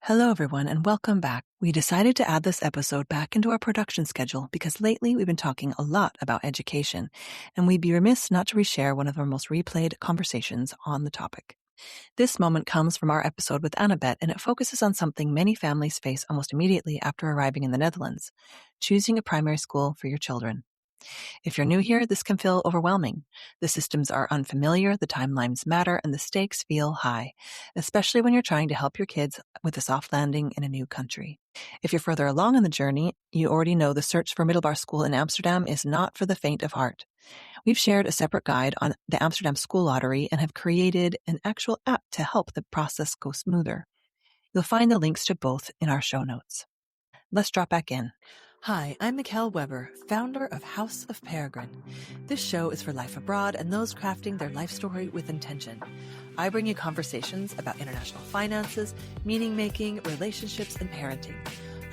Hello, everyone, and welcome back. We decided to add this episode back into our production schedule because lately we've been talking a lot about education, and we'd be remiss not to reshare one of our most replayed conversations on the topic. This moment comes from our episode with Annebet, and it focuses on something many families face almost immediately after arriving in the Netherlands: choosing a primary school for your children. If you're new here, this can feel overwhelming. The systems are unfamiliar, the timelines matter, and the stakes feel high, especially when you're trying to help your kids with a soft landing in a new country. If you're further along in the journey, you already know the search for middelbare school in Amsterdam is not for the faint of heart. We've shared a separate guide on the Amsterdam School Lottery and have created an actual app to help the process go smoother. You'll find the links to both in our show notes. Let's drop back in. Hi, I'm Mickelle Weber, founder of House of Peregrine. This show is for life abroad and those crafting their life story with intention. I bring you conversations about international finances, meaning-making, relationships, and parenting.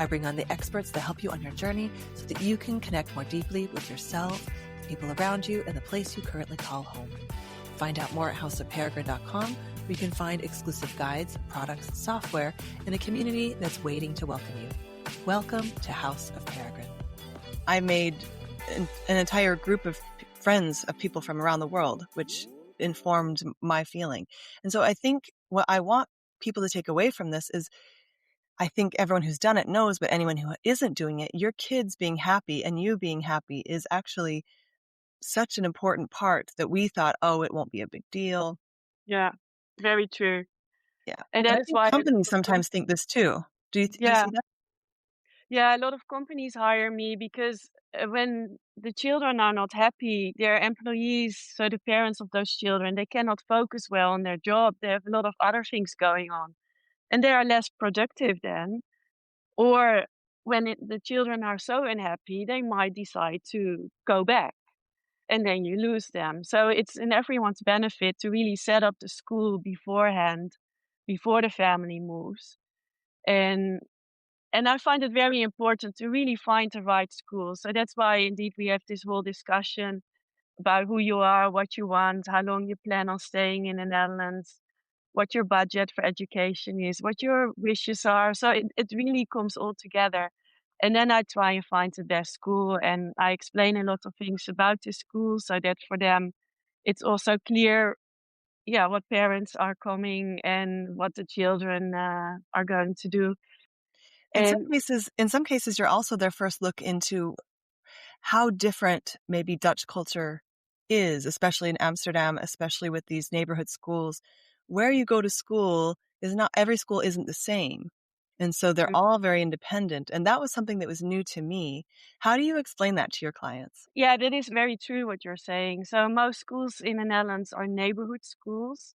I bring on the experts that help you on your journey so that you can connect more deeply with yourself, the people around you, and the place you currently call home. Find out more at houseofperegrine.com, where you can find exclusive guides, products, software, and a community that's waiting to welcome you. Welcome to House of Peregrine. I made an entire group of friends of people from around the world, which informed my feeling. And so I think what I want people to take away from this is, I think everyone who's done it knows, but anyone who isn't doing it, your kids being happy and you being happy is actually such an important part that we thought, oh, it won't be a big deal. Yeah, very true. Yeah. And I that's think why companies sometimes think this too. Do you see that? Yeah, a lot of companies hire me because when the children are not happy, their employees, so the parents of those children, they cannot focus well on their job. They have a lot of other things going on, and they are less productive then. Or when the children are so unhappy, they might decide to go back, and then you lose them. So it's in everyone's benefit to really set up the school beforehand, before the family moves. And and I find it very important to really find the right school. So that's why indeed we have this whole discussion about who you are, what you want, how long you plan on staying in the Netherlands, what your budget for education is, what your wishes are. So it really comes all together. And then I try and find the best school, and I explain a lot of things about the school so that for them it's also clear, yeah, what parents are coming and what the children are going to do. In And some cases, you're also their first look into how different maybe Dutch culture is, especially in Amsterdam, especially with these neighborhood schools. Where you go to school is not, every school isn't the same. And so they're all very independent. And that was something that was new to me. How do you explain that to your clients? yeah, that is very true what you're saying. So most schools in the Netherlands are neighborhood schools.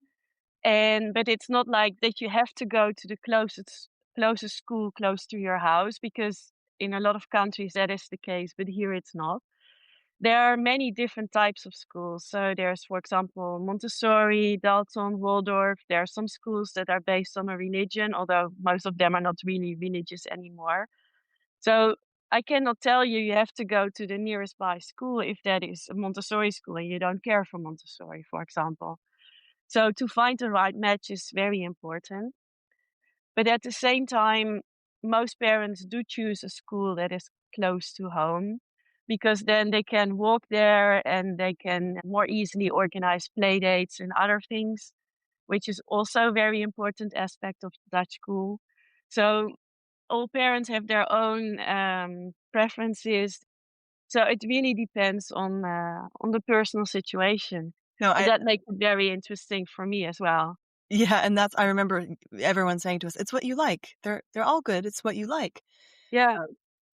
But it's not like that you have to go to the closest school close to your house, because in a lot of countries that is the case, but here it's not. There are many different types of schools. So there's, for example, Montessori, Dalton, Waldorf. There are some schools that are based on a religion, although most of them are not really religious anymore. So I cannot tell you you have to go to the nearest by school if that is a Montessori school and you don't care for Montessori, for example. So to find the right match is very important. But at the same time, most parents do choose a school that is close to home, because then they can walk there and they can more easily organize play dates and other things, which is also a very important aspect of Dutch school. So all parents have their own preferences. So it really depends on the personal situation. No, And that makes it very interesting for me as well. yeah, and I remember everyone saying to us, "It's what you like. They're all good. It's what you like." Yeah.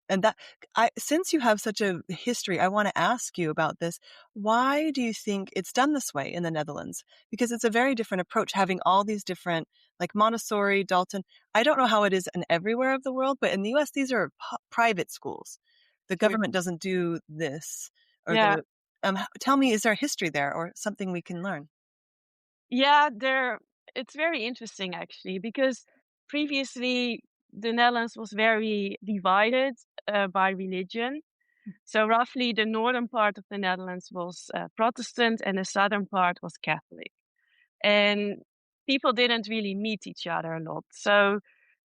And since you have such a history, I want to ask you about this. Why do you think it's done this way in the Netherlands? Because it's a very different approach, having all these different, like Montessori, Dalton. I don't know how it is in everywhere of the world, but in the US, these are private schools. The government doesn't do this. Yeah. Tell me, is there a history there or something we can learn? Yeah, it's very interesting actually, because previously the Netherlands was very divided by religion. So roughly the northern part of the Netherlands was Protestant and the southern part was Catholic. And people didn't really meet each other a lot. So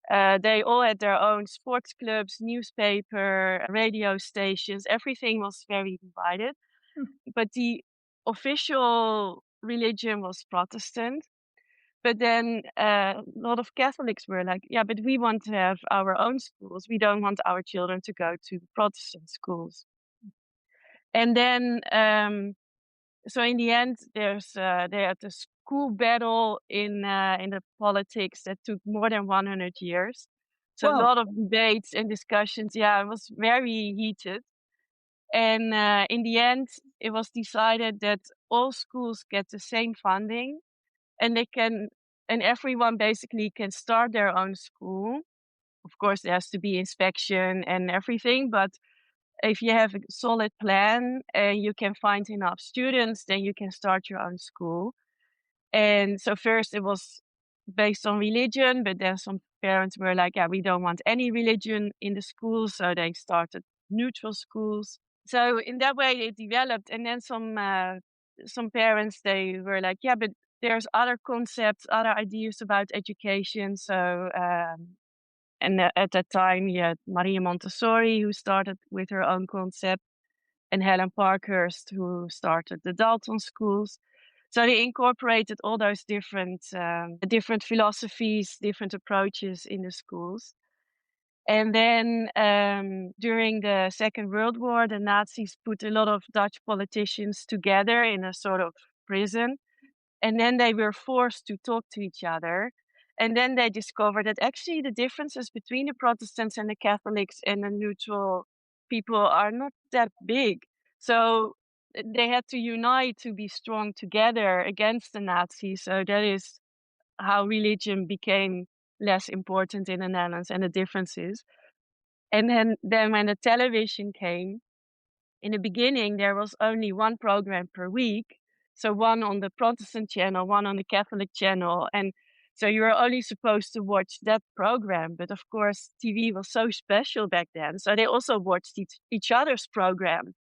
They all had their own sports clubs, newspaper, radio stations. Everything was very divided. But the official religion was Protestant. But then a lot of Catholics were like, yeah, but we want to have our own schools. We don't want our children to go to Protestant schools. And then, so in the end, they had a school battle in the politics that took more than 100 years. So a Whoa. lot of debates and discussions. Yeah, it was very heated. And in the end, it was decided that all schools get the same funding, and and everyone basically can start their own school. Of course, there has to be inspection and everything, but if you have a solid plan and you can find enough students, then you can start your own school. And so first it was based on religion, but then some parents were like, yeah, we don't want any religion in the school. So they started neutral schools. So in that way it developed. And then some parents, they were like, yeah, but there's other concepts, other ideas about education. So, and at that time, you had Maria Montessori, who started with her own concept, and Helen Parkhurst, who started the Dalton schools. So they incorporated all those different philosophies, different approaches in the schools. And then during the Second World War, the Nazis put a lot of Dutch politicians together in a sort of prison. And then they were forced to talk to each other. And then they discovered that actually the differences between the Protestants and the Catholics and the neutral people are not that big. So they had to unite to be strong together against the Nazis. So that is how religion became less important in the Netherlands, and the differences. And then when the television came, in the beginning, there was only one program per week. So one on the Protestant channel, one on the Catholic channel. And so you were only supposed to watch that program. But of course, TV was so special back then. So they also watched each other's program.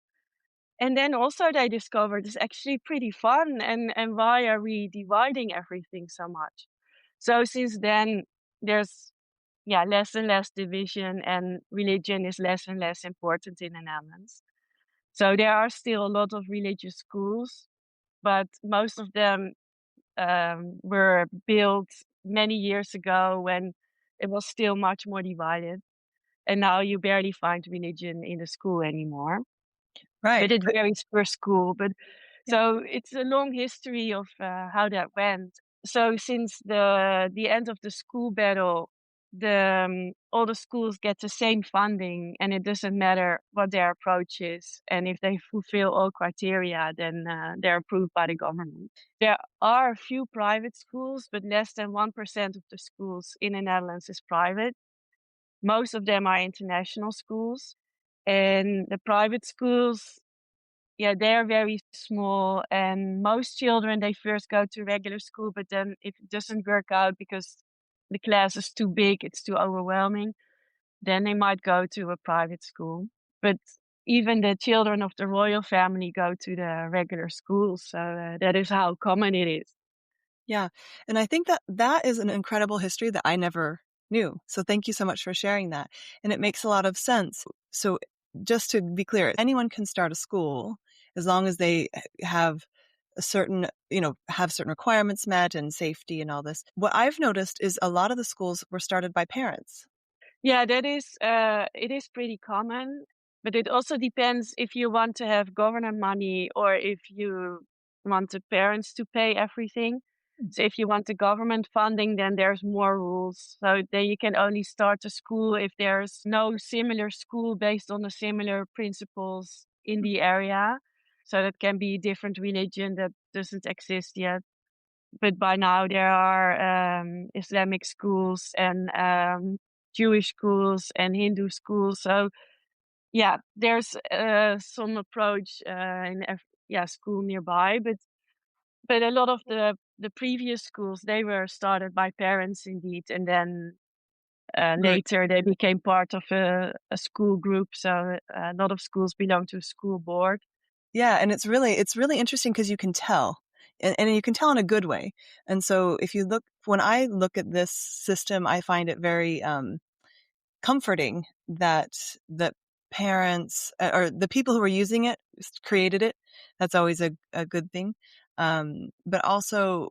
And then also they discovered it's actually pretty fun. And why are we dividing everything so much? So since then, there's less and less division, and religion is less and less important in the Netherlands. So there are still a lot of religious schools, but most of them were built many years ago when it was still much more divided. And now you barely find religion in the school anymore. Right. But it varies per school. But so it's a long history of how that went. So since the end of the school battle, all the schools get the same funding, and it doesn't matter what their approach is. And if they fulfill all criteria, then they're approved by the government. There are a few private schools, but less than 1% of the schools in the Netherlands is private. Most of them are international schools. And the private schools, they're very small, and most children, they first go to regular school, but then if it doesn't work out because the class is too big, it's too overwhelming, then they might go to a private school. But even the children of the royal family go to the regular schools, so that is how common it is. Yeah. And I think that is an incredible history that I never knew. So thank you so much for sharing that. And it makes a lot of sense. So just to be clear, anyone can start a school as long as they have a certain, have certain requirements met and safety and all this. What I've noticed is a lot of the schools were started by parents. Yeah, it is pretty common, but it also depends if you want to have government money or if you want the parents to pay everything. So if you want the government funding, then there's more rules. So then you can only start a school if there's no similar school based on the similar principles in the area. So that can be different religion that doesn't exist yet. But by now there are Islamic schools and Jewish schools and Hindu schools. So there's some approach in school nearby, but a lot of the previous schools, they were started by parents indeed, and then later they became part of a school group. So a lot of schools belong to a school board. Yeah, and it's really interesting because you can tell, and you can tell in a good way. And so if you look when I look at this system, I find it very comforting that parents or the people who are using it created it. That's always a good thing. But also,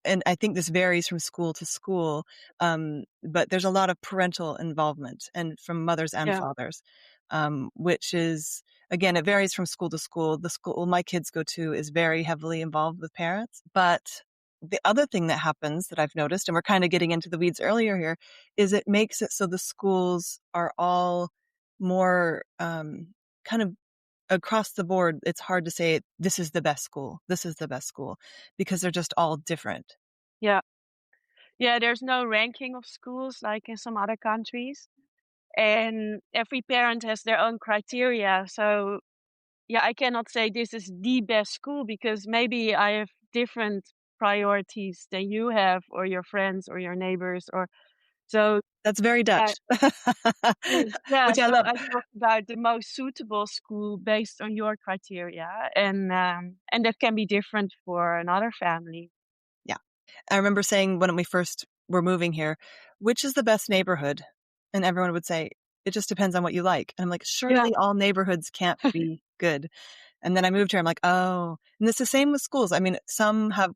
and I think this varies from school to school, but there's a lot of parental involvement and from mothers and Yeah. fathers, which is, again, it varies from school to school. The school my kids go to is very heavily involved with parents. But the other thing that happens that I've noticed, and we're kind of getting into the weeds earlier here, is it makes it so the schools are all more kind of across the board. It's hard to say this is the best school. This is the best school because they're just all different. Yeah. Yeah, there's no ranking of schools like in some other countries. And every parent has their own criteria. So, yeah, I cannot say this is the best school because maybe I have different priorities than you have or your friends or your neighbors or so. That's very Yeah, Dutch, yeah, which I so love. I talk about the most suitable school based on your criteria, and that can be different for another family. Yeah. I remember saying when we first were moving here, which is the best neighborhood? And everyone would say, it just depends on what you like. And I'm like, Yeah, surely all neighborhoods can't be good. And then I moved here. I'm like, oh, and it's the same with schools. I mean, some have,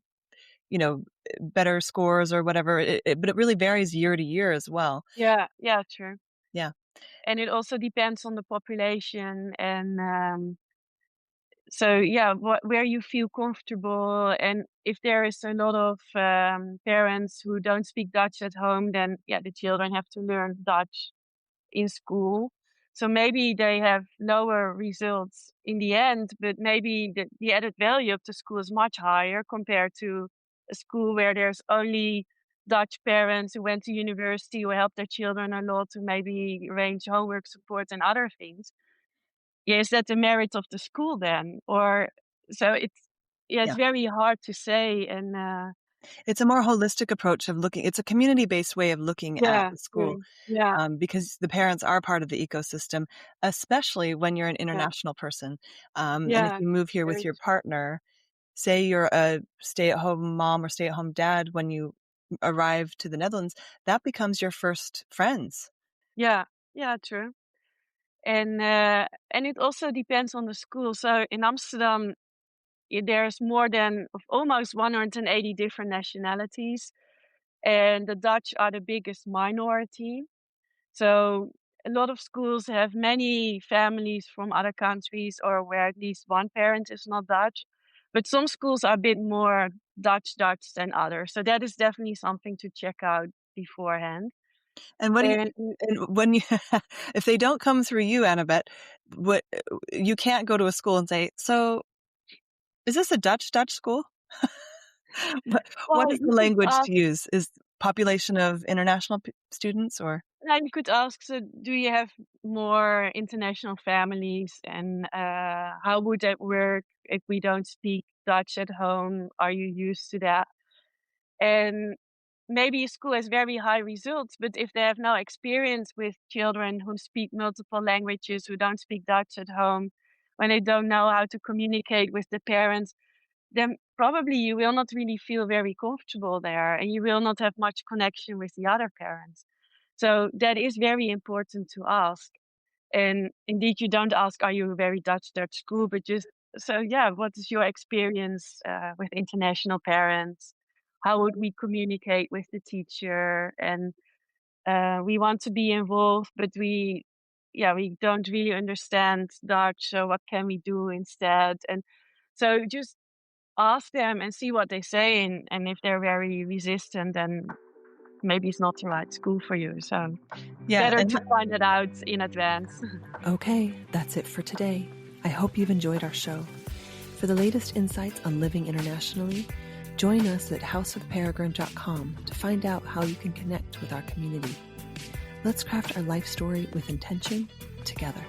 better scores or whatever, but it really varies year to year as well. yeah, yeah, true. Yeah. And it also depends on the population and so yeah, where you feel comfortable, and if there is a lot of parents who don't speak Dutch at home, then yeah, the children have to learn Dutch in school. So maybe they have lower results in the end, but maybe the added value of the school is much higher compared to a school where there's only Dutch parents who went to university who help their children a lot to maybe arrange homework support and other things. Yeah, is that the merit of the school then? Or so it's Yeah. very hard to say and It's a more holistic approach of looking. It's a community-based way of looking at yeah, the school, true. Yeah, because the parents are part of the ecosystem, especially when you're an yeah, international person. And if yeah, you move here with very your true. partner, say you're a stay-at-home mom or stay-at-home dad when you arrive to the Netherlands, that becomes your first friends. Yeah, yeah, true. And it also depends on the school. So in Amsterdam, there's more than of almost 180 different nationalities, and the Dutch are the biggest minority. So a lot of schools have many families from other countries or where at least one parent is not Dutch. But some schools are a bit more Dutch than others. So that is definitely something to check out beforehand. And what do you And and when you if they don't come through you, Annebet, what you can't go to a school and say, "So, is this a Dutch school?" What well, is you the could language ask to use? Is population of international students or? now you could ask, so do you have more international families and how would that work if we don't speak Dutch at home? Are you used to that? And maybe a school has very high results, but if they have no experience with children who speak multiple languages, who don't speak Dutch at home, when they don't know how to communicate with the parents, then probably you will not really feel very comfortable there and you will not have much connection with the other parents. So that is very important to ask. And indeed, you don't ask, are you a very Dutch school, but just, so yeah, what is your experience with international parents? How would we communicate with the teacher? And we want to be involved, but we don't really understand Dutch. So what can we do instead? And so just ask them and see what they say. And if they're very resistant, then maybe it's not the right school for you. So Yeah, better and to find it out in advance. Okay, that's it for today. I hope you've enjoyed our show. For the latest insights on living internationally, join us at houseofperegrine.com to find out how you can connect with our community. Let's craft our life story with intention together.